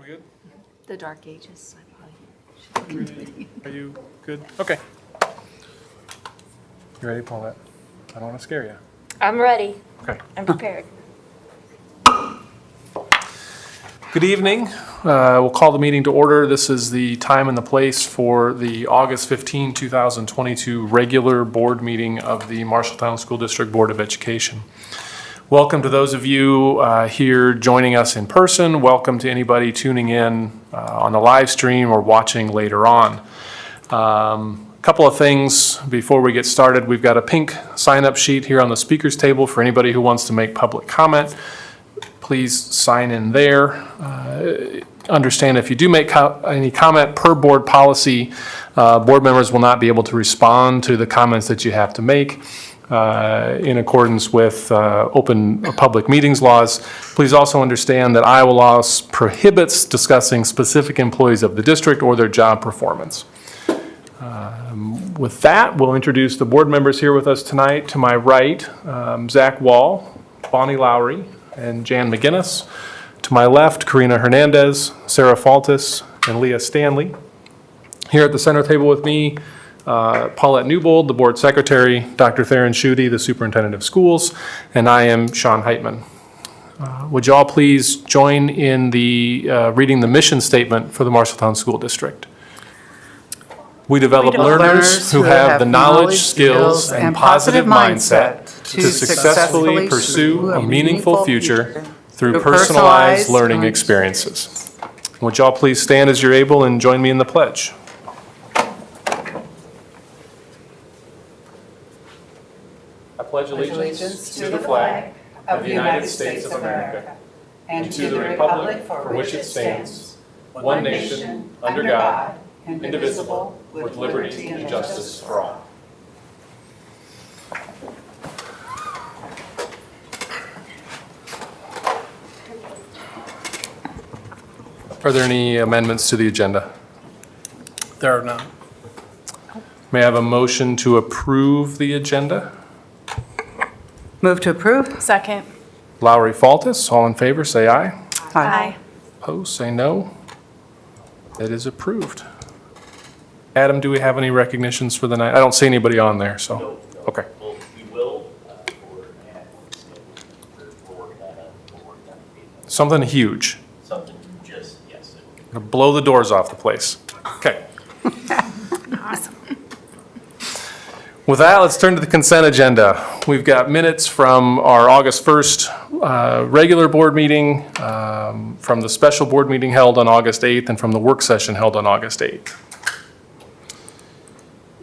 We good? The Dark Ages, I probably. Are you good? Okay. You ready, Paulette? I don't want to scare you. I'm ready. Okay. I'm prepared. Good evening. We'll call the meeting to order. This is the time and the place for the August 15, 2022 regular board meeting of the Marshalltown School District Board of Education. Welcome to those of you here joining us in person. Welcome to anybody tuning in on the live stream or watching later on. Couple of things before we get started. We've got a pink sign-up sheet here on the speakers table for anybody who wants to make public comment. Please sign in there. Understand if you do make any comment per board policy, board members will not be able to respond to the comments that you have to make in accordance with open public meetings laws. Please also understand that Iowa law prohibits discussing specific employees of the district or their job performance. With that, we'll introduce the board members here with us tonight. To my right, Zach Wall, Bonnie Lowry, and Jan McGinnis. To my left, Karina Hernandez, Sarah Faltis, and Leah Stanley. Here at the center table with me, Paulette Newbold, the board secretary, Dr. Theron Schutte, the superintendent of schools, and I am Sean Heitman. Would you all please join in the reading the mission statement for the Marshalltown School District? We develop learners who have the knowledge, skills, and positive mindset to successfully pursue a meaningful future through personalized learning experiences. Would you all please stand as you're able and join me in the pledge? I pledge allegiance to the flag of the United States of America and to the republic for which it stands, one nation, under God, indivisible, with liberty and justice for all. Are there any amendments to the agenda? There are none. May I have a motion to approve the agenda? Move to approve? Second. Lowry Faltis, all in favor, say aye. Aye. Opposed, say no. It is approved. Adam, do we have any recognitions for the night? I don't see anybody on there, so. No. Okay. Well, we will, we're working on it. Something huge. Something just, yes. Gonna blow the doors off the place. Okay. Awesome. With that, let's turn to the consent agenda. We've got minutes from our August 1st regular board meeting, from the special board meeting held on August 8th, and from the work session held on August 8th.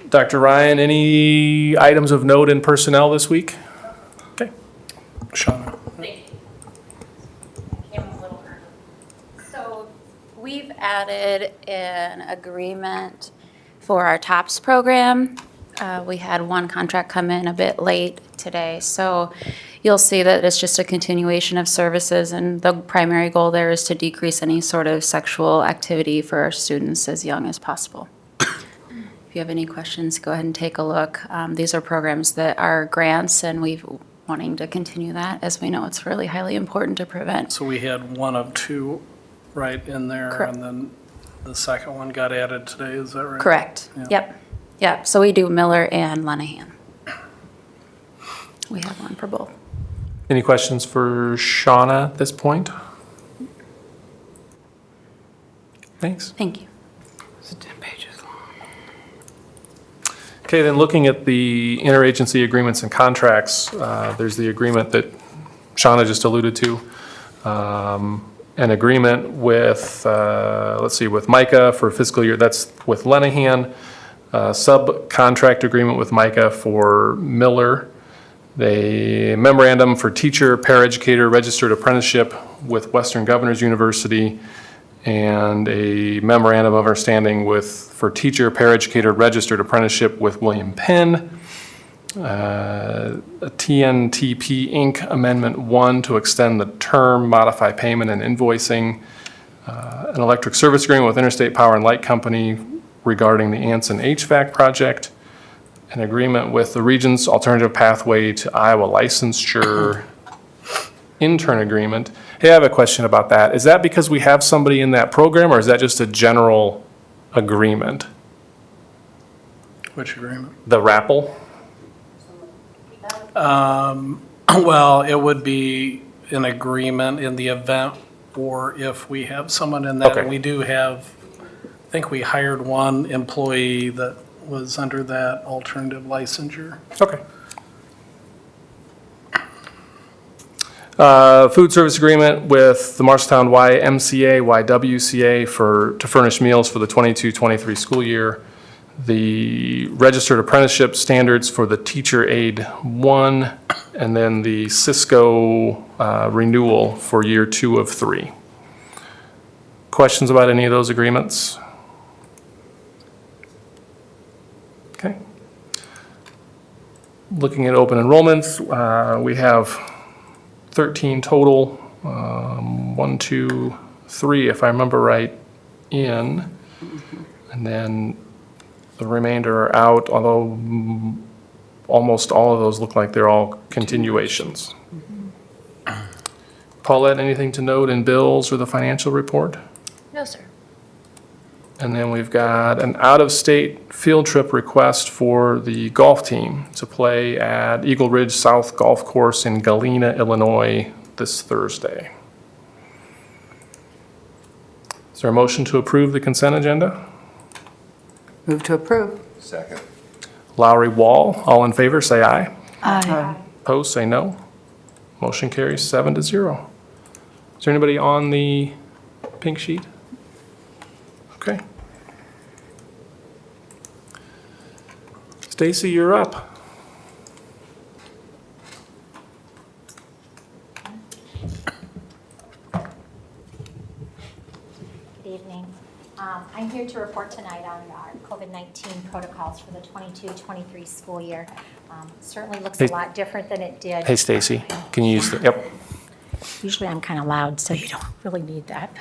Dr. Ryan, any items of note in personnel this week? Okay. Shauna. Thank you. Came a little early. So we've added an agreement for our TOPS program. We had one contract come in a bit late today, so you'll see that it's just a continuation of services, and the primary goal there is to decrease any sort of sexual activity for our students as young as possible. If you have any questions, go ahead and take a look. These are programs that are grants, and we're wanting to continue that, as we know it's really highly important to prevent. So we had one of two right in there, Correct. and then the second one got added today, is that right? Correct. Yeah. Yep. Yep. So we do Miller and Lenahan. We have one for both. Any questions for Shauna at this point? Thanks. Thank you. It's 10 pages long. Okay, then looking at the interagency agreements and contracts, there's the agreement that Shauna just alluded to. An agreement with, with Micah for fiscal year, that's with Lenahan. Subcontract agreement with Micah for Miller. The memorandum for teacher, paraeducator, registered apprenticeship with Western Governors University, and a memorandum of understanding for teacher, paraeducator, registered apprenticeship with William Penn. A TNTP Inc. Amendment 1 to extend the term, modify payment and invoicing. An electric service agreement with Interstate Power and Light Company regarding the Anson HVAC project. An agreement with the region's alternative pathway to Iowa licensure. intern agreement. Hey, I have a question about that. Is that because we have somebody in that program, or is that just a general agreement? Which agreement? The RAPL? Well, it would be an agreement in the event, or if we have someone in that. Okay. We do have, I think we hired one employee that was under that alternative licensure. Okay. Food service agreement with the Marshalltown YMCA, YWCA to furnish meals for the 22-23 school year. The registered apprenticeship standards for the teacher aide 1, and then the Cisco renewal for year 2 of 3. Questions about any of those agreements? Okay. Looking at open enrollments, we have 13 total, 1, 2, 3, if I remember right, in. And then the remainder are out, although almost all of those look like they're all continuations. Paulette, anything to note in bills or the financial report? No, sir. And then we've got an out-of-state field trip request for the golf team to play at Eagle Ridge South Golf Course in Galena, Illinois this Thursday. Is there a motion to approve the consent agenda? Move to approve. Second. Lowry, Wall, all in favor, say aye. Aye. Opposed, say no. Motion carries 7-0. Is there anybody on the pink sheet? Okay. Stacy, you're up. Good evening. I'm here to report tonight on our COVID-19 protocols for the 22-23 school year. Certainly looks a Hey. lot different than it did. Hey, Stacy, can you use the, yep. Usually I'm kind of loud, so you don't really need that.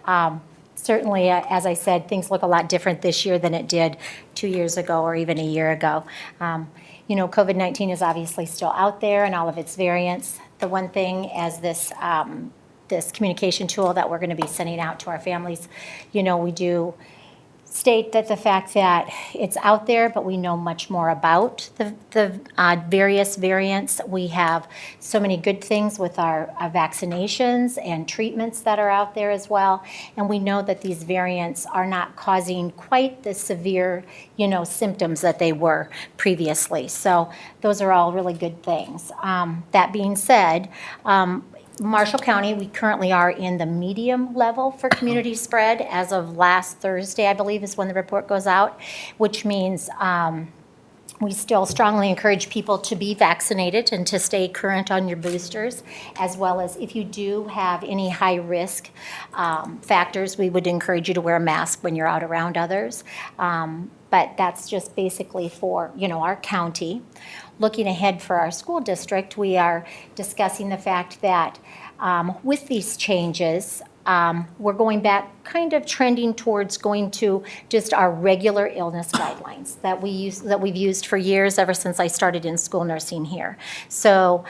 But certainly, as I said, things look a lot different this year than it did 2 years ago or even a year ago. COVID-19 is obviously still out there and all of its variants. The one thing as this communication tool that we're going to be sending out to our families, we do state that the fact that it's out there, but we know much more about the various variants. We have so many good things with our vaccinations and treatments that are out there as well. And we know that these variants are not causing quite the severe, symptoms that they were previously. So those are all really good things. That being said, Marshall County, we currently are in the medium level for community spread. As of last Thursday, I believe, is when the report goes out, which means we still strongly encourage people to be vaccinated and to stay current on your boosters, as well as if you do have any high risk factors, we would encourage you to wear a mask when you're out around others. But that's just basically for, our county. Looking ahead for our school district, we are discussing the fact that with these changes, we're going back, kind of trending towards going to just our regular illness guidelines that we've used for years, ever since I started in school nursing here. So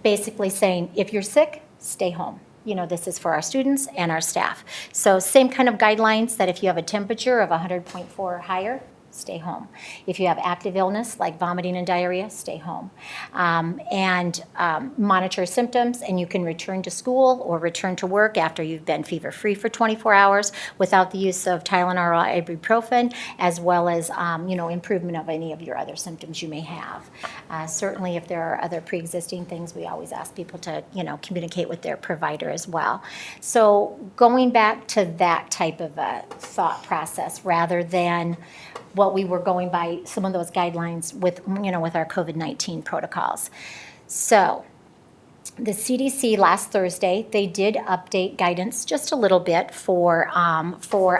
basically saying, if you're sick, stay home. This is for our students and our staff. So same kind of guidelines that if you have a temperature of 100.4 or higher, stay home. If you have active illness like vomiting and diarrhea, stay home. And monitor symptoms, and you can return to school or return to work after you've been fever-free for 24 hours without the use of Tylenol or ibuprofen, as well as improvement of any of your other symptoms you may have. Certainly, if there are other pre-existing things, we always ask people to communicate with their provider as well. So going back to that type of a thought process rather than what we were going by some of those guidelines with our COVID-19 protocols. So the CDC last Thursday, they did update guidance just a little bit for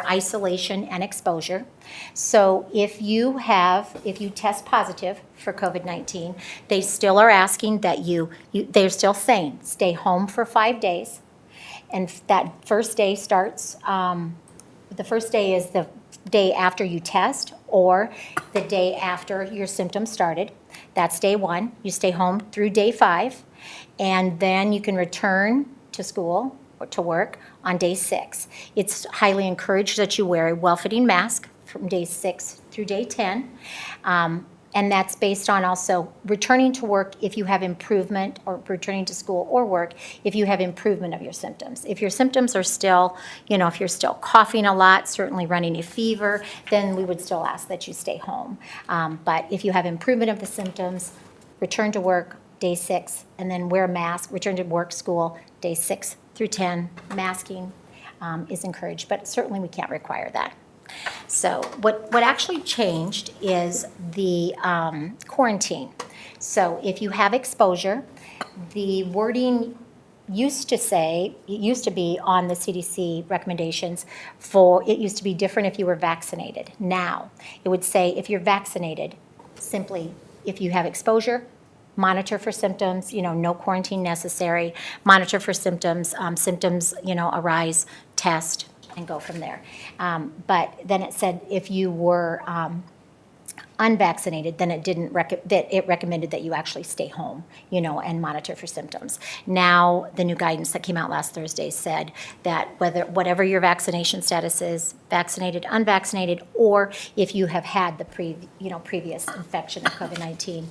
isolation and exposure. So if you test positive for COVID-19, they still are asking that they're still saying stay home for 5 days. And that first day starts, the first day is the day after you test or the day after your symptoms started. That's day 1. You stay home through day 5. And then you can return to school or to work on day 6. It's highly encouraged that you wear a well-fitting mask from day 6 through day 10. And that's based on also returning to work if you have improvement, or returning to school or work if you have improvement of your symptoms. If your symptoms are still, if you're still coughing a lot, certainly running a fever, then we would still ask that you stay home. But if you have improvement of the symptoms, return to work day 6, and then wear a mask, return to work, school, day 6 through 10. Masking is encouraged, but certainly we can't require that. So what actually changed is the quarantine. So if you have exposure, the wording used to be on the CDC recommendations it used to be different if you were vaccinated. Now, it would say if you're vaccinated, simply if you have exposure, monitor for symptoms, no quarantine necessary, monitor for symptoms, arise, test, and go from there. But then it said if you were unvaccinated, then it recommended that you actually stay home, and monitor for symptoms. Now, the new guidance that came out last Thursday said that whatever your vaccination status is, vaccinated, unvaccinated, or if you have had the previous infection of COVID-19,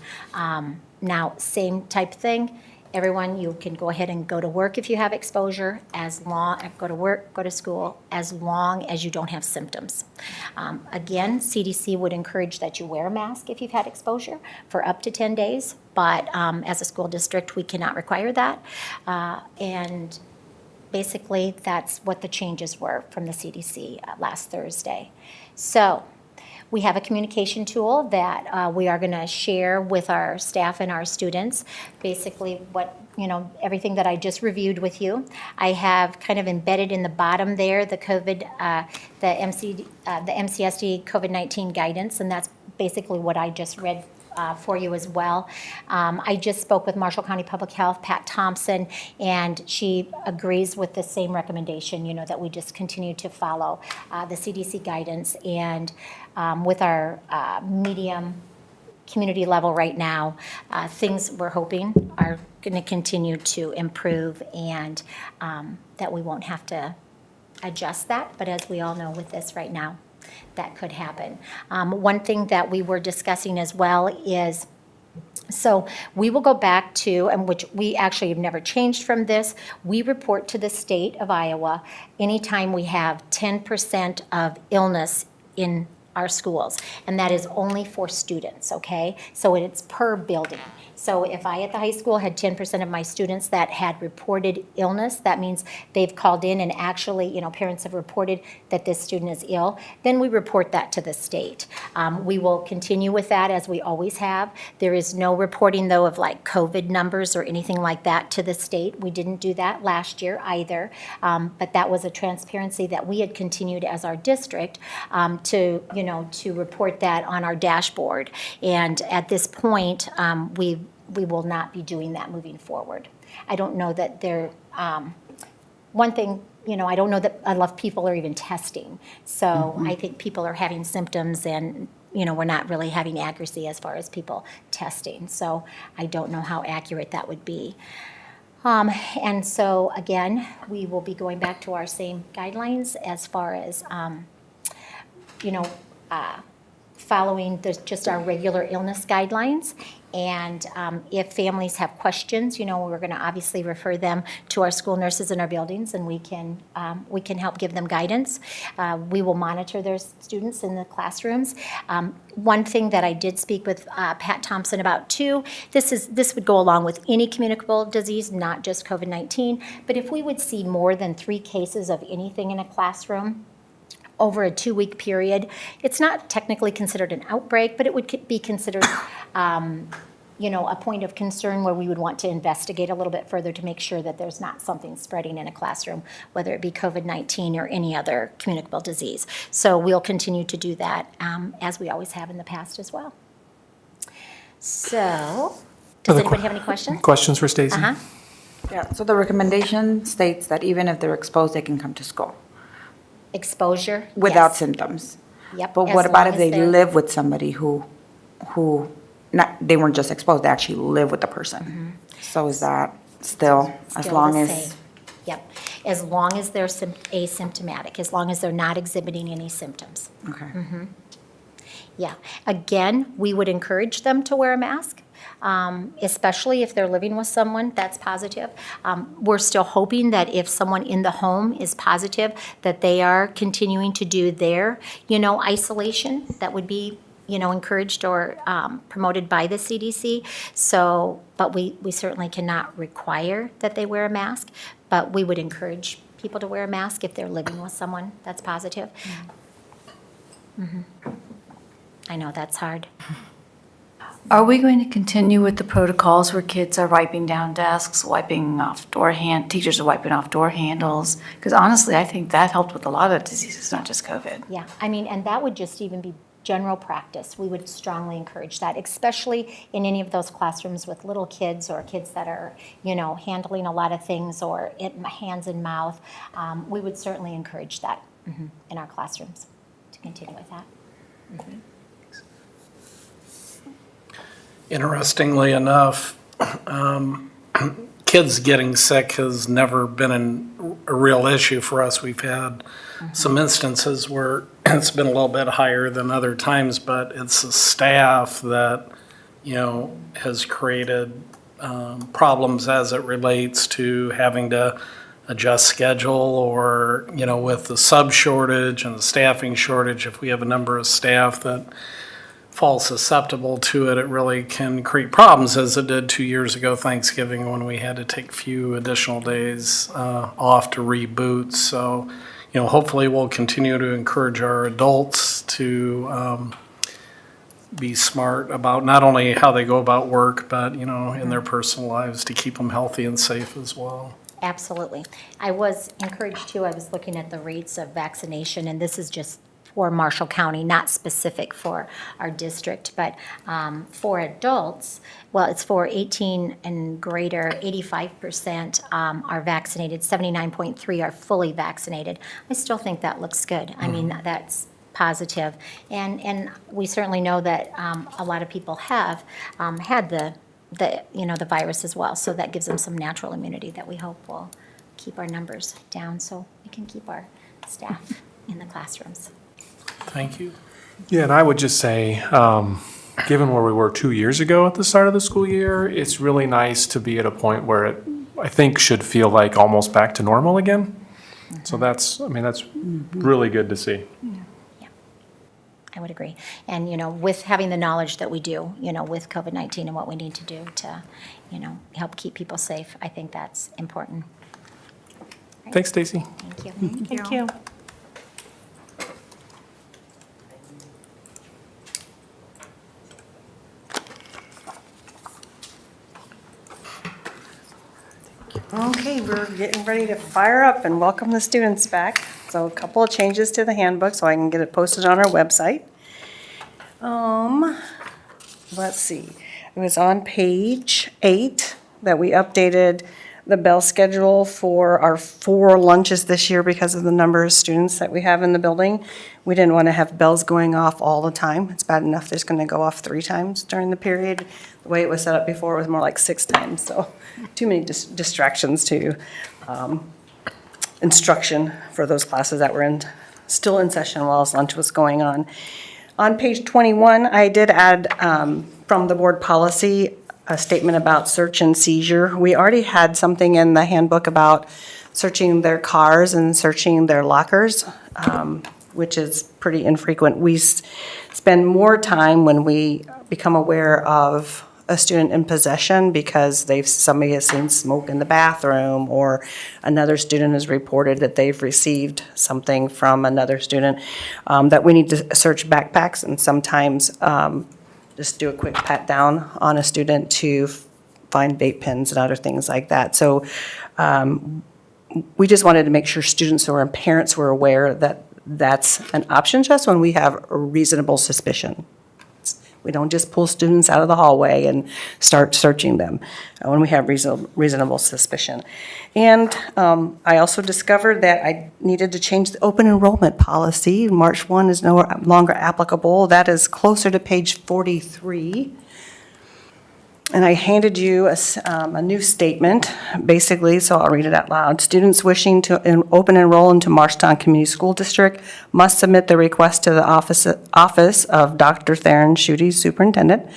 now same type thing. Everyone, you can go ahead and go to work if you have exposure, go to work, go to school, as long as you don't have symptoms. Again, CDC would encourage that you wear a mask if you've had exposure for up to 10 days, but as a school district, we cannot require that. And basically, that's what the changes were from the CDC last Thursday. So, we have a communication tool that we are going to share with our staff and our students. Basically, everything that I just reviewed with you. I have kind of embedded in the bottom there the MCSD COVID-19 guidance, and that's basically what I just read for you as well. I just spoke with Marshall County Public Health, Pat Thompson, and she agrees with the same recommendation, that we just continue to follow the CDC guidance. And with our medium community level right now, things we're hoping are going to continue to improve, and that we won't have to adjust that. But as we all know with this right now, that could happen. One thing that we were discussing as well is, so we will go back to, and which we actually have never changed from this, we report to the state of Iowa anytime we have 10% of illness in our schools, and that is only for students, okay? So it's per building. So if I at the high school had 10% of my students that had reported illness, that means they've called in and actually, parents have reported that this student is ill, then we report that to the state. We will continue with that as we always have. There is no reporting, though, of like COVID numbers or anything like that to the state. We didn't do that last year either, but that was a transparency that we had continued as our district to report that on our dashboard. And at this point, we will not be doing that moving forward. I don't know that one thing, I don't know that enough people are even testing. So I think people are having symptoms, and, we're not really having accuracy as far as people testing. So I don't know how accurate that would be. And so, again, we will be going back to our same guidelines as far as, following just our regular illness guidelines. And if families have questions, we're going to obviously refer them to our school nurses in our buildings, and we can help give them guidance. We will monitor their students in the classrooms. One thing that I did speak with Pat Thompson about too, this would go along with any communicable disease, not just COVID-19, but if we would see more than 3 cases of anything in a classroom over a 2-week period, it's not technically considered an outbreak, but it would be considered, a point of concern where we would want to investigate a little bit further to make sure that there's not something spreading in a classroom, whether it be COVID-19 or any other communicable disease. So we'll continue to do that as we always have in the past as well. So, does anybody have any questions? Questions for Stacy? Yeah, so the recommendation states that even if they're exposed, they can come to school Exposure? without yes. symptoms. Yep. But as what about long if they as they're- live with somebody who they weren't just exposed, they actually live with the person? So is that, still, as Still long the as, same. Yep, as long as they're asymptomatic, as long as they're not exhibiting any symptoms. okay. Yeah, again, we would encourage them to wear a mask, especially if they're living with someone that's positive. We're still hoping that if someone in the home is positive, that they are continuing to do their, isolation. That would be, encouraged or promoted by the CDC. So, but we certainly cannot require that they wear a mask, but we would encourage people to wear a mask if they're living with someone that's positive. I know that's hard. Are we going to continue with the protocols where kids are wiping down desks, teachers are wiping off door handles? Because honestly, I think that helped with a lot of diseases, not just COVID. Yeah, and that would just even be general practice. We would strongly encourage that, especially in any of those classrooms with little kids or kids that are, handling a lot of things or hands and mouth. We would certainly encourage that in our classrooms to continue with that. Interestingly enough, kids getting sick has never been a real issue for us. We've had some instances where it's been a little bit higher than other times, but it's the staff that, has created problems as it relates to having to adjust schedule or, with the sub shortage and the staffing shortage, if we have a number of staff that fall susceptible to it, it really can create problems, as it did 2 years ago Thanksgiving when we had to take a few additional days off to reboot. So, hopefully we'll continue to encourage our adults to be smart about not only how they go about work, but, in their personal lives to keep them healthy and safe as well. Absolutely. I was encouraged too, I was looking at the rates of vaccination, and this is just for Marshall County, not specific for our district, but for adults, well, it's for 18 and greater, 85% are vaccinated, 79.3 are fully vaccinated. I still think that looks good. I mean, that's positive. And we certainly know that a lot of people have had the virus as well, so that gives them some natural immunity that we hope will keep our numbers down so we can keep our staff in the classrooms. Thank you. Yeah, and I would just say, given where we were 2 years ago at the start of the school year, it's really nice to be at a point where it, I think, should feel like almost back to normal again. So that's really good to see. Yeah, I would agree. And, with having the knowledge that we do, with COVID-19 and what we need to do to, help keep people safe, I think that's important. Thanks, Stacy. Thank you. Thank you. Okay, we're getting ready to fire up and welcome the students back. So a couple of changes to the handbook so I can get it posted on our website. Let's see, it was on page 8 that we updated the bell schedule for our 4 lunches this year because of the number of students that we have in the building. We didn't want to have bells going off all the time. It's bad enough there's going to go off 3 times during the period. The way it was set up before, it was more like 6 times, so too many distractions to instruction for those classes that were still in session while lunch was going on. On page 21, I did add from the board policy a statement about search and seizure. We already had something in the handbook about searching their cars and searching their lockers, which is pretty infrequent. We spend more time when we become aware of a student in possession because somebody has seen smoke in the bathroom, or another student has reported that they've received something from another student, that we need to search backpacks and sometimes just do a quick pat down on a student to find vape pens and other things like that. So we just wanted to make sure students or parents were aware that that's an option just when we have a reasonable suspicion. We don't just pull students out of the hallway and start searching them when we have reasonable suspicion. And I also discovered that I needed to change the open enrollment policy. March 1 is no longer applicable. That is closer to page 43. And I handed you a new statement, basically, so I'll read it out loud. Students wishing to open enroll into Marshalltown Community School District must submit the request to the office of Dr. Theron Schutte, Superintendent.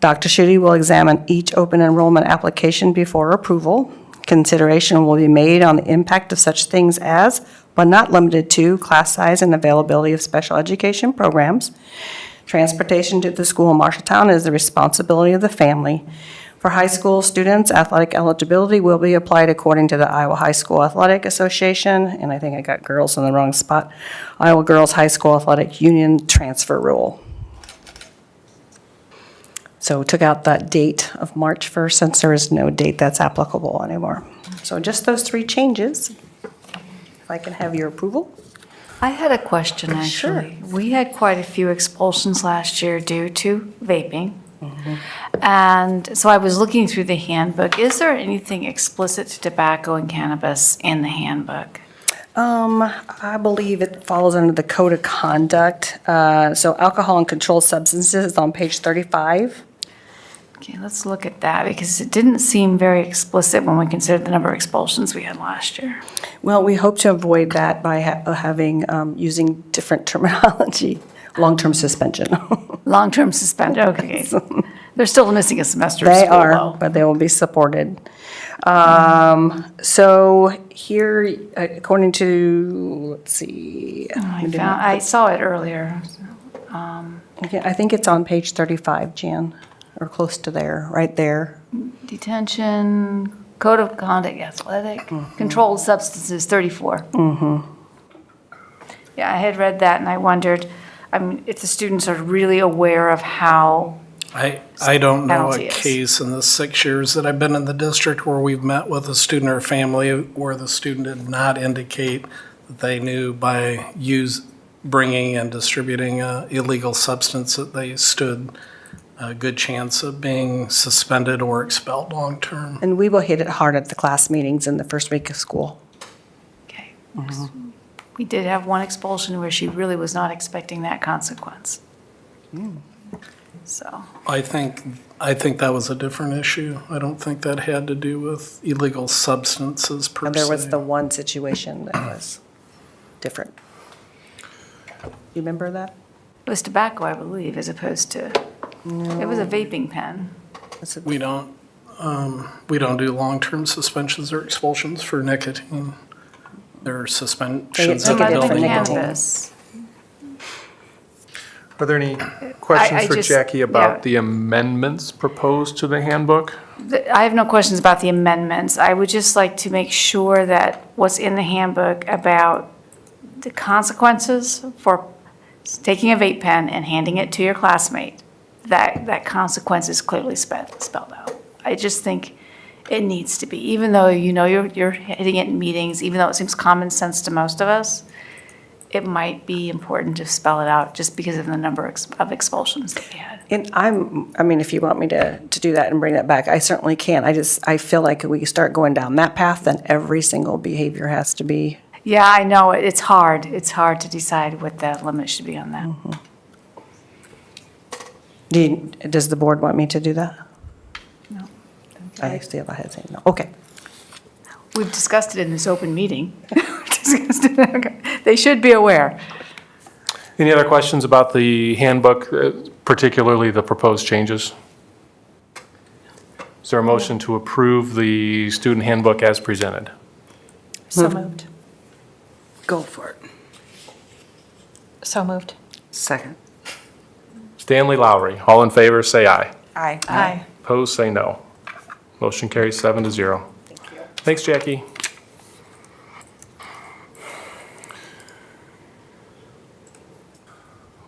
Dr. Schutte will examine each open enrollment application before approval. Consideration will be made on the impact of such things as, but not limited to, class size and availability of special education programs. Transportation to the school in Marshalltown is the responsibility of the family. For high school students, athletic eligibility will be applied according to the Iowa High School Athletic Association, and I think I got girls in the wrong spot, Iowa Girls High School Athletic Union transfer rule. So took out that date of March 1st since there is no date that's applicable anymore. So just those 3 changes. If I can have your approval. I had a question, actually. We had quite a few expulsions last year due to vaping. And so I was looking through the handbook. Is there anything explicit to tobacco and cannabis in the handbook? I believe it falls under the code of conduct. So alcohol and controlled substances is on page 35. Okay, let's look at that because it didn't seem very explicit when we considered the number of expulsions we had last year. Well, we hope to avoid that by having, using different terminology, long-term suspension. Long-term suspended, okay. They're still missing a semester of They school, are, though. but they will be supported. So here, according to, let's see. I saw it earlier. Okay, I think it's on page 35, Jan, or close to there, right there. Detention, code of conduct, athletic, controlled substances, 34. Yeah, I had read that and I wondered, I mean, if the students are really aware of how, I don't know a Penalty is. case in the 6 years that I've been in the district where we've met with a student or family where the student did not indicate that they knew by bringing and distributing a illegal substance that they stood a good chance of being suspended or expelled long-term. And we will hit it hard at the class meetings in the first week of school. okay. We did have one expulsion where she really was not expecting that consequence. So, I think that was a different issue. I don't think that had to do with illegal substances per se. And there was the one situation that was different. You remember that? it was tobacco, I believe, as opposed to, it was a vaping pen. We don't do long-term suspensions or expulsions for nicotine. There are suspensions Take of a different building. nicotine. Cannabis. Are there any questions I for just- Jackie yeah. about the amendments proposed to the handbook? I have no questions about the amendments. I would just like to make sure that what's in the handbook about the consequences for taking a vape pen and handing it to your classmate, that consequence is clearly spelled out. I just think it needs to be, even though you know you're hitting it in meetings, even though it seems common sense to most of us, it might be important to spell it out just because of the number of expulsions that we had. And I mean, if you want me to do that and bring that back, I certainly can. I feel like if we start going down that path, then every single behavior has to be. Yeah, I know, it's hard. It's hard to decide what the limit should be on that. Does the board want me to do that? No. I see if I had saying no. Okay. We've discussed it in this open meeting. Okay. They should be aware. Any other questions about the handbook, particularly the proposed changes? Is there a motion to approve the student handbook as presented? So moved. Go for it. So moved. Second. Stanley Lowry, all in favor, say aye. Aye. Aye. Opposed, say no. Motion carries 7-0. Thanks, Jackie.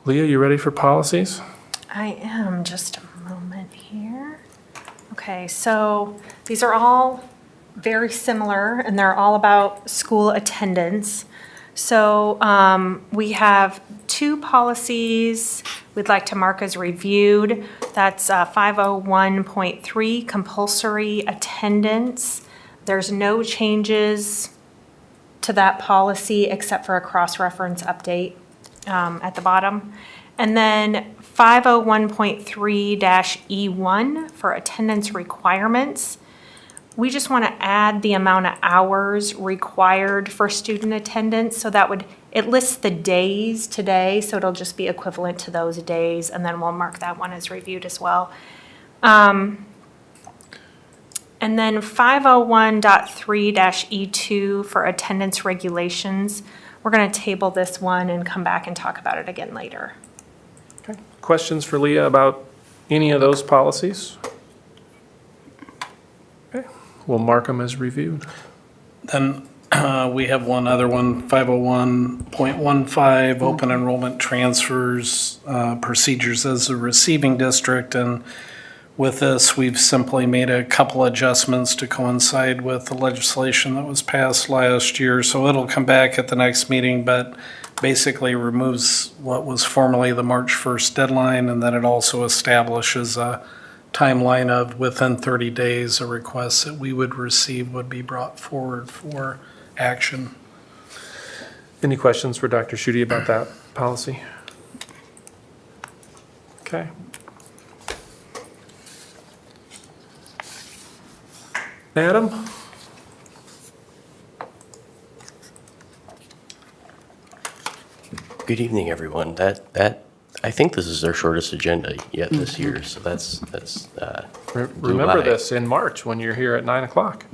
Leah, you ready for policies? I am, just a moment here. Okay, so these are all very similar, and they're all about school attendance. So we have 2 policies we'd like to mark as reviewed. That's 501.3, compulsory attendance. There's no changes to that policy except for a cross-reference update at the bottom. And then 501.3-E1 for attendance requirements. We just want to add the amount of hours required for student attendance, so it lists the days today, so it'll just be equivalent to those days, and then we'll mark that one as reviewed as well. And then 501.3-E2 for attendance regulations. We're going to table this one and come back and talk about it again later. Questions for Leah about any of those policies? Okay, we'll mark them as reviewed. Then we have one other one, 501.15, open enrollment transfers, procedures as a receiving district. And with this, we've simply made a couple adjustments to coincide with the legislation that was passed last year. So it'll come back at the next meeting, but basically removes what was formerly the March 1st deadline, and then it also establishes a timeline of within 30 days, a request that we would receive would be brought forward for action. Any questions for Dr. Schutte about that policy? Okay. Adam? Good evening, everyone. I think this is our shortest agenda yet this year, so that's Remember by. this in March when you're here at 9 o'clock.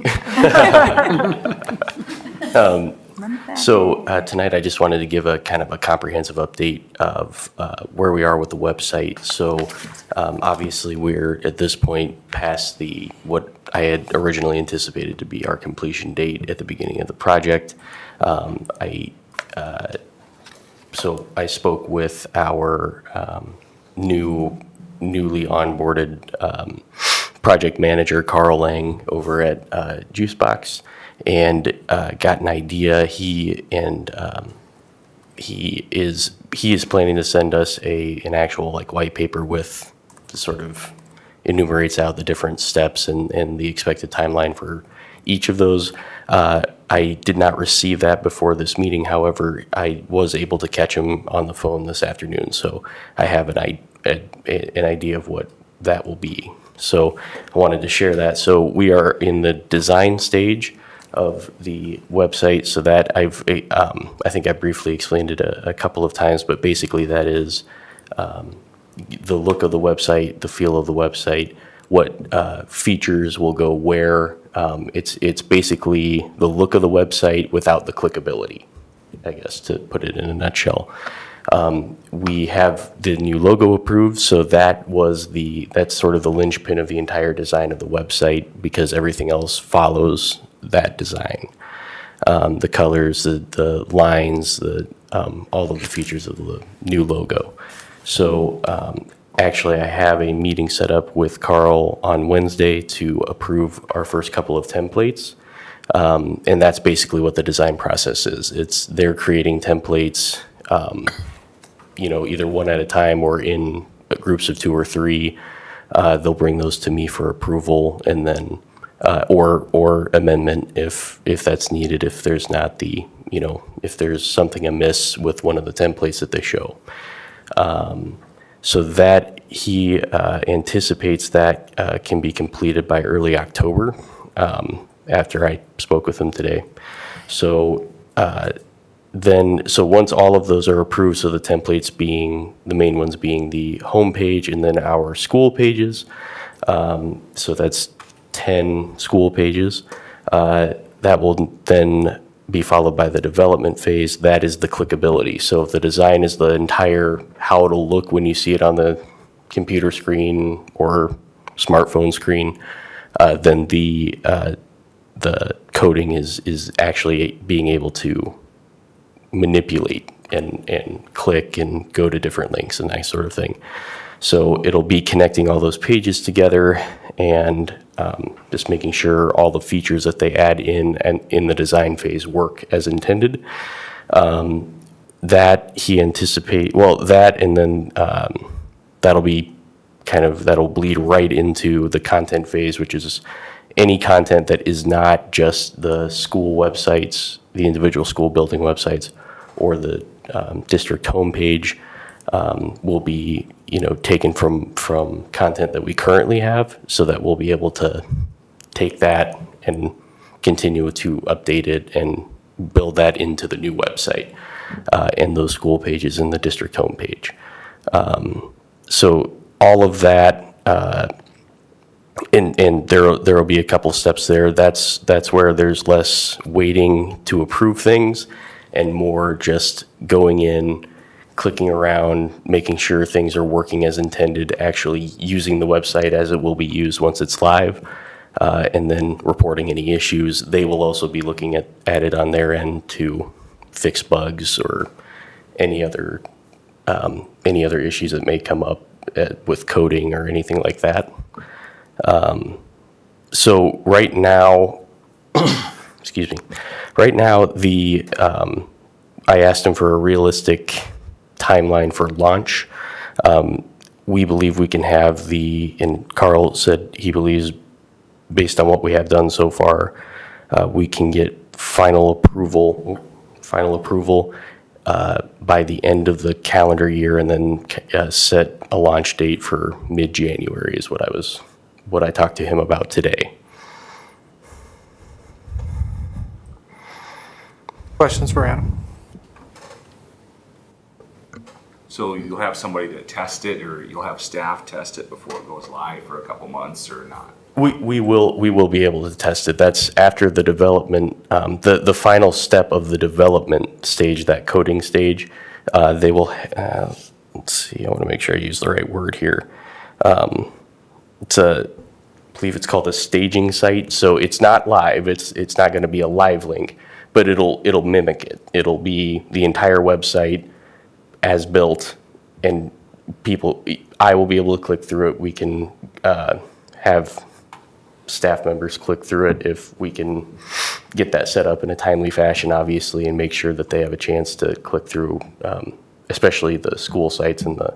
So tonight I just wanted to give a kind of a comprehensive update of where we are with the website. So obviously we're at this point past what I had originally anticipated to be our completion date at the beginning of the project. So I spoke with our newly onboarded project manager, Carl Lang, over at Juicebox, and got an idea. He is planning to send us an actual like white paper with sort of enumerates out the different steps and the expected timeline for each of those. I did not receive that before this meeting. However, I was able to catch him on the phone this afternoon, so I have an idea of what that will be. So I wanted to share that. So we are in the design stage of the website. So that I think I briefly explained it a couple of times, but basically that is the look of the website, the feel of the website, what features will go where. It's basically the look of the website without the clickability, I guess, to put it in a nutshell. We have the new logo approved, so that's sort of the linchpin of the entire design of the website, because everything else follows that design. The colors, the lines, all of the features of the new logo. So actually, I have a meeting set up with Carl on Wednesday to approve our first couple of templates. And that's basically what the design process is. They're creating templates, either one at a time or in groups of 2 or 3. They'll bring those to me for approval, and then or amendment if that's needed, if there's not if there's something amiss with one of the templates that they show. So that he anticipates that can be completed by early October, after I spoke with him today. So once all of those are approved, so the templates being, the main ones being the home page and then our school pages, so that's 10 school pages, that will then be followed by the development phase. That is the clickability. So if the design is the entire how it'll look when you see it on the computer screen or smartphone screen, then the coding is actually being able to manipulate and click and go to different links and that sort of thing. So it'll be connecting all those pages together and just making sure all the features that they add in the design phase work as intended. That he anticipate, that and then that'll bleed right into the content phase, which is any content that is not just the school websites, the individual school building websites, or the district homepage, will be taken from content that we currently have, so that we'll be able to take that and continue to update it and build that into the new website and those school pages in the district homepage. So all of that, and there will be a couple steps there. That's where there's less waiting to approve things and more just going in, clicking around, making sure things are working as intended, actually using the website as it will be used once it's live, and then reporting any issues. They will also be looking at it on their end to fix bugs or any other issues that may come up with coding or anything like that. So right now, excuse me, right now I asked him for a realistic timeline for launch. We believe we can have and Carl said he believes, based on what we have done so far, we can get final approval by the end of the calendar year, and then set a launch date for mid-January is what I talked to him about today. Questions for Adam? So you'll have somebody to test it, or you'll have staff test it before it goes live for a couple months, or not? We will be able to test it. That's after the development, the final step of the development stage, that coding stage. They will, let's see, I want to make sure I use the right word here. I believe it's called a staging site. So it's not live. It's not going to be a live link, but it'll mimic it. It'll be the entire website as built, and I will be able to click through it. We can have staff members click through it if we can get that set up in a timely fashion, obviously, and make sure that they have a chance to click through, especially the school sites and the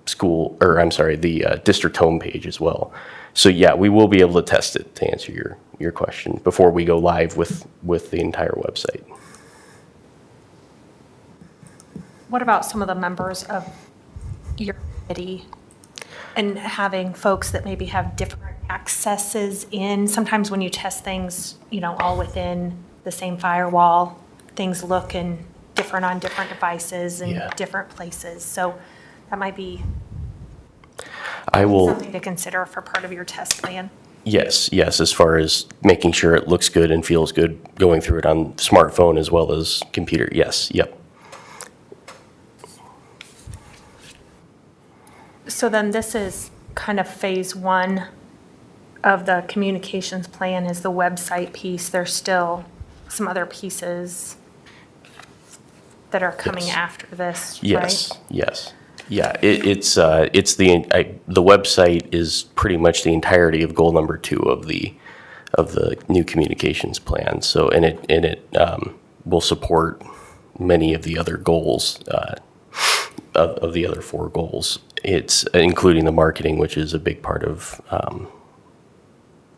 the district homepage as well. So yeah, we will be able to test it, to answer your question, before we go live with the entire website. What about some of the members of your committee and having folks that maybe have different accesses in? Sometimes when you test things, all within the same firewall, things look different on different devices and different places. So that might be something to consider for part of your test plan. Yes, as far as making sure it looks good and feels good going through it on smartphone as well as computer. Yes, yep. So then this is kind of phase one of the communications plan, is the website piece. There's still some other pieces that are coming after this, right? Yes. Yeah, it's the website is pretty much the entirety of goal number 2 of the new communications plan. So and it will support many of the other goals of the other 4 goals. It's including the marketing, which is a big part of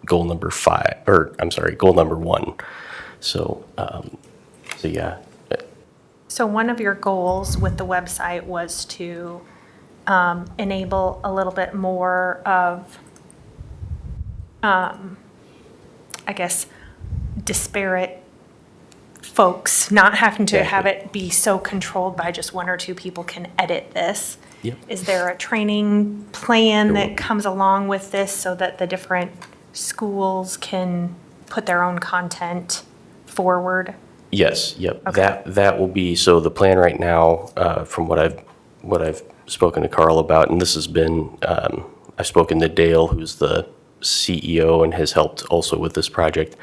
goal number 1. So yeah. So one of your goals with the website was to enable a little bit more of, disparate folks, not having to have it be so controlled by just 1 or 2 people can edit this. Yep. Is there a training plan that comes along with this so that the different schools can put their own content forward? Yes, yep. Okay. That will be, so the plan right now, from what I've spoken to Carl about, and this has been, I've spoken to Dale, who's the CEO and has helped also with this project.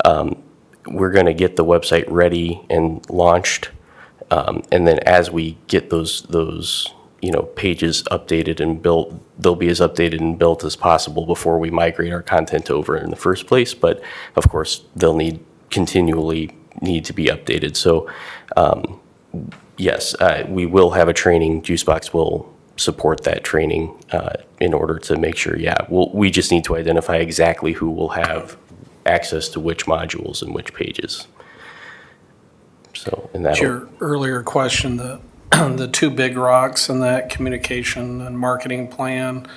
We're going to get the website ready and launched, and then as we get those pages updated and built, they'll be as updated and built as possible before we migrate our content over in the first place. But of course, they'll continually need to be updated. So yes, we will have a training. Juicebox will support that training in order to make sure, we just need to identify exactly who will have access to which modules and which pages. So, and To your earlier question, the two big rocks in that communication and marketing plan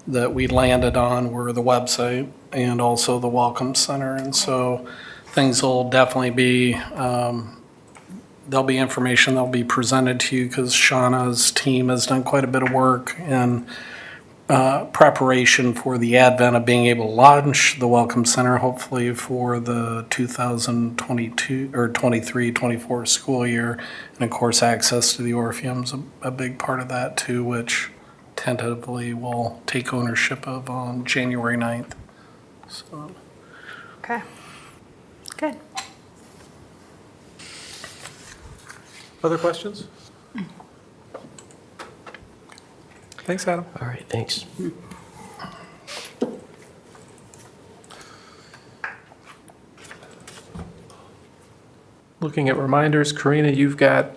that we landed on were the website and also the Welcome Center. And so things will definitely be, there'll be information that'll be presented to you because Shauna's team has done quite a bit of work in preparation for the advent of being able to launch the Welcome Center, hopefully for the 2022 or 23-24 school year. And of course, access to the Orpheum's a big part of that too, which tentatively we'll take ownership of on January 9th. So. Okay, good. Other questions? Thanks, Adam. All right, thanks. Looking at reminders, Karina, you've got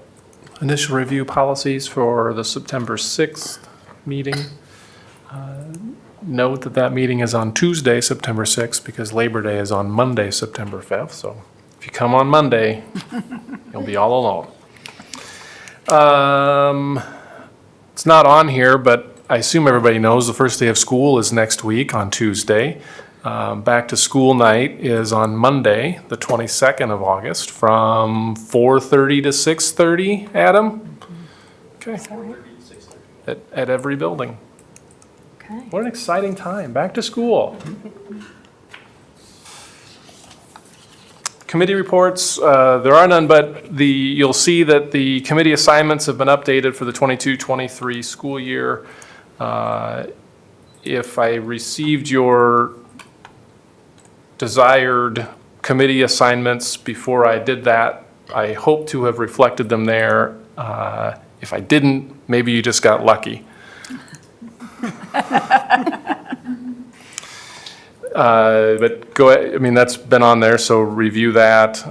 initial review policies for the September 6th meeting. Note that that meeting is on Tuesday, September 6th, because Labor Day is on Monday, September 5th. So if you come on Monday, you'll be all alone. It's not on here, but I assume everybody knows the first day of school is next week on Tuesday. Back to school night is on Monday, the 22nd of August, from 4:30 to 6:30, Adam? Okay. At every building. Okay. What an exciting time, back to school. Committee reports, there are none, but you'll see that the committee assignments have been updated for the 22-23 school year. If I received your desired committee assignments before I did that, I hope to have reflected them there. If I didn't, maybe you just got lucky. But go ahead, I mean, that's been on there, so review that.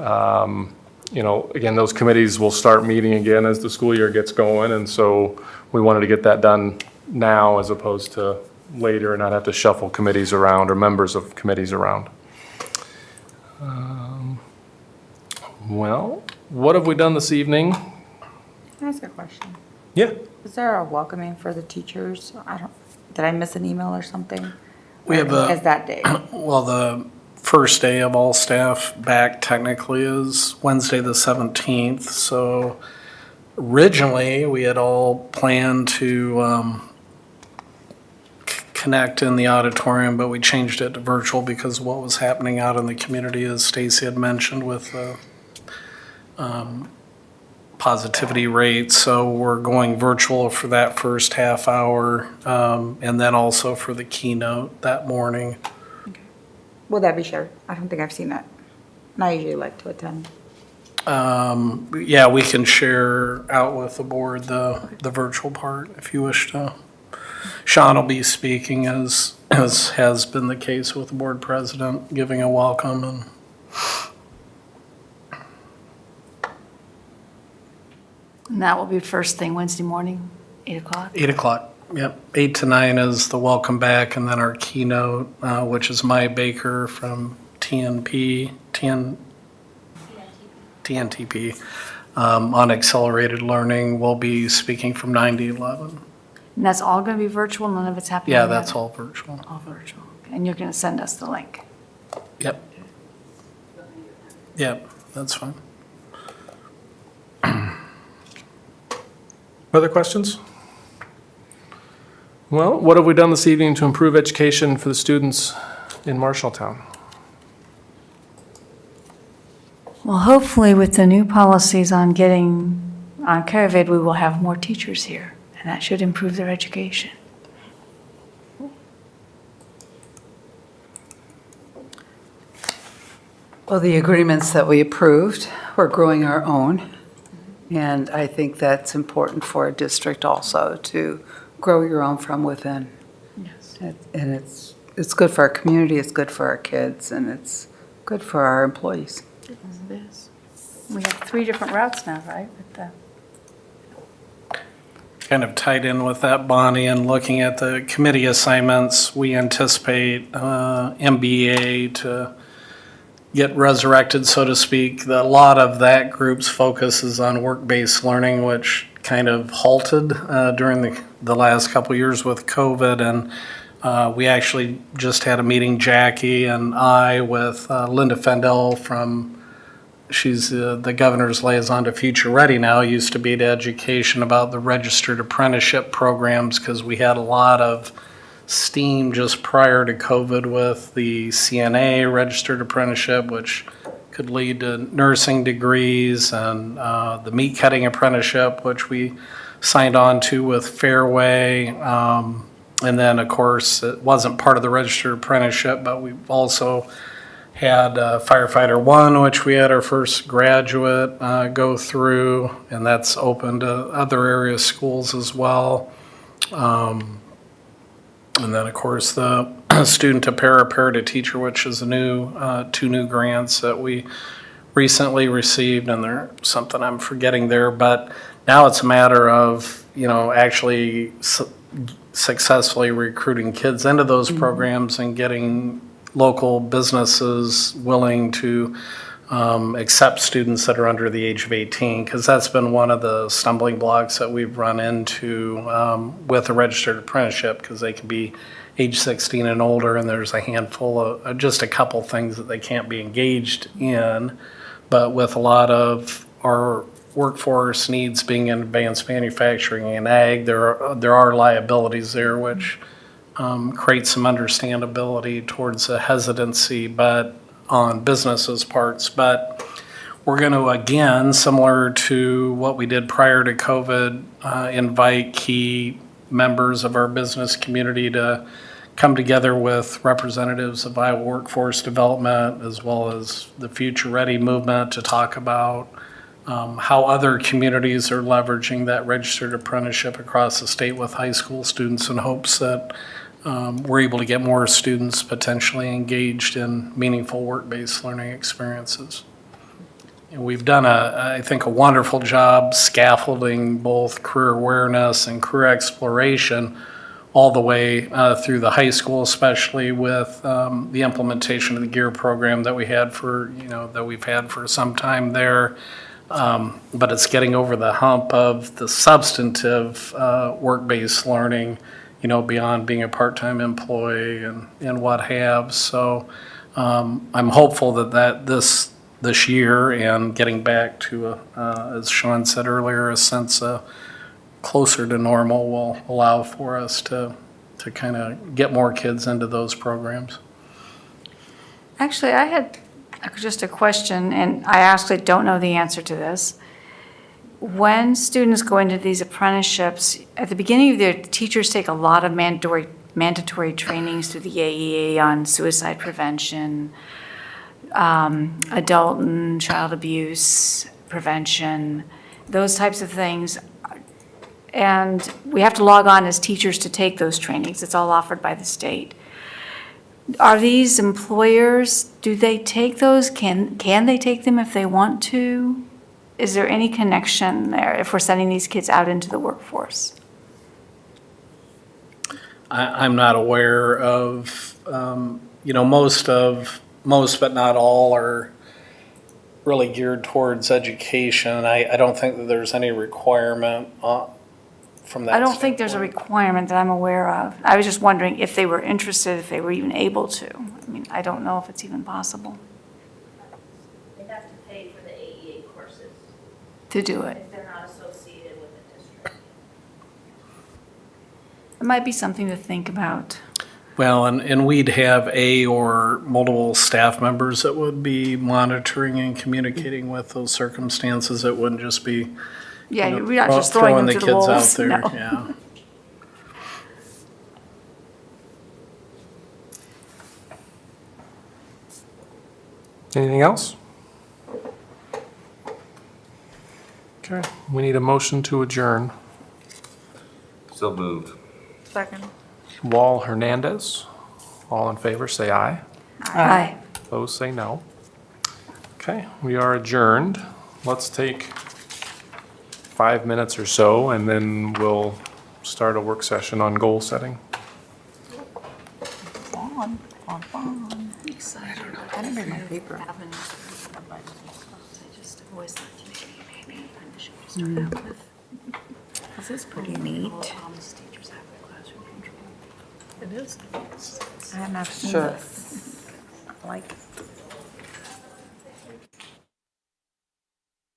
You know, again, those committees will start meeting again as the school year gets going, and so we wanted to get that done now as opposed to later and not have to shuffle committees around or members of committees around. Well, what have we done this evening? Can I ask a question? Yeah. Is there a welcoming for the teachers? Did I miss an email or something? We have Is that day? Well, the first day of all staff back technically is Wednesday, the 17th. So originally, we had all planned to connect in the auditorium, but we changed it to virtual because of what was happening out in the community, as Stacy had mentioned, with the positivity rate. So we're going virtual for that first half hour, and then also for the keynote that morning. Will that be shared? I don't think I've seen that. And I usually like to attend. Yeah, we can share out with the board the virtual part if you wish to. Sean will be speaking, as has been the case with the board president, giving a welcome. And that will be first thing Wednesday morning, 8 o'clock? 8 o'clock, yep. 8 to 9 is the welcome back, and then our keynote, which is Maya Baker from TNTP, on accelerated learning, will be speaking from 9 to 11. And that's all going to be virtual? None of it's happening? Yeah, yet? that's all virtual. All virtual. And you're going to send us the link? Yep. Yep, that's fine. Other questions? Well, what have we done this evening to improve education for the students in Marshalltown? Well, hopefully with the new policies on Caravid, we will have more teachers here, and that should improve their education. Well, the agreements that we approved, we're growing our own. And I think that's important for a district also, to grow your own from within. Yes. And it's good for our community, it's good for our kids, and it's good for our employees. It is. We have 3 different routes now, right? With the Kind of tied in with that, Bonnie, and looking at the committee assignments, we anticipate MBA to get resurrected, so to speak. A lot of that group's focus is on work-based learning, which kind of halted during the last couple years with COVID, and we actually just had a meeting, Jackie and I, with Linda Fendel she's the governor's liaison to Future Ready now, used to be to education, about the registered apprenticeship programs, because we had a lot of steam just prior to COVID with the CNA registered apprenticeship, which could lead to nursing degrees, and the meat cutting apprenticeship, which we signed on to with Fairway. And then, of course, it wasn't part of the registered apprenticeship, but we've also had Firefighter 1, which we had our first graduate go through, and that's open to other area schools as well. And then, of course, the student to para to teacher, which is two new grants that we recently received, and there's something I'm forgetting there. But now it's a matter of, actually successfully recruiting kids into those programs and getting local businesses willing to accept students that are under the age of 18, because that's been one of the stumbling blocks that we've run into with a registered apprenticeship, because they can be age 16 and older, and there's a handful of just a couple things that they can't be engaged in. But with a lot of our workforce needs being in advanced manufacturing and ag, there are liabilities there, which creates some understandability towards a hesitancy, but on businesses' parts. But we're going to, again, similar to what we did prior to COVID, invite key members of our business community to come together with representatives of Iowa Workforce Development, as well as the Future Ready movement, to talk about how other communities are leveraging that registered apprenticeship across the state with high school students, in hopes that we're able to get more students potentially engaged in meaningful work-based learning experiences. And we've done, I think, a wonderful job scaffolding both career awareness and career exploration all the way through the high school, especially with the implementation of the GEAR program that we've had for some time there. But it's getting over the hump of the substantive work-based learning, beyond being a part-time employee and what have. So I'm hopeful that this year, and getting back to, as Sean said earlier, a sense of closer to normal, will allow for us to kind of get more kids into those programs. Actually, I had just a question, and I actually don't know the answer to this. When students go into these apprenticeships, at the beginning of the year, teachers take a lot of mandatory trainings through the AEA on suicide prevention, adult and child abuse prevention, those types of things. And we have to log on as teachers to take those trainings. It's all offered by the state. Are these employers, do they take those? Can they take them if they want to? Is there any connection there if we're sending these kids out into the workforce? I'm not aware of, most but not all are really geared towards education. I don't think that there's any requirement from that. I don't think there's a requirement that I'm aware of. I was just wondering if they were interested, if they were even able to. I mean, I don't know if it's even possible They have to pay for the AEA courses to do it. if they're not associated with the district. It might be something to think about. Well, and we'd have or multiple staff members that would be monitoring and communicating with those circumstances. It wouldn't just be, Yeah, we're not just throwing them to the kids out wolves. there. No. Yeah. Anything else? Okay, we need a motion to adjourn. So moved. Second. Wall, Hernandez, all in favor, say aye. Aye. Opposed, say no. Okay, we are adjourned. Let's take 5 minutes or so, and then we'll start a work session on goal setting. I didn't bring my paper. I just always thought, maybe I should start out with This is pretty neat. It is. I have not seen Sure. this. I like it.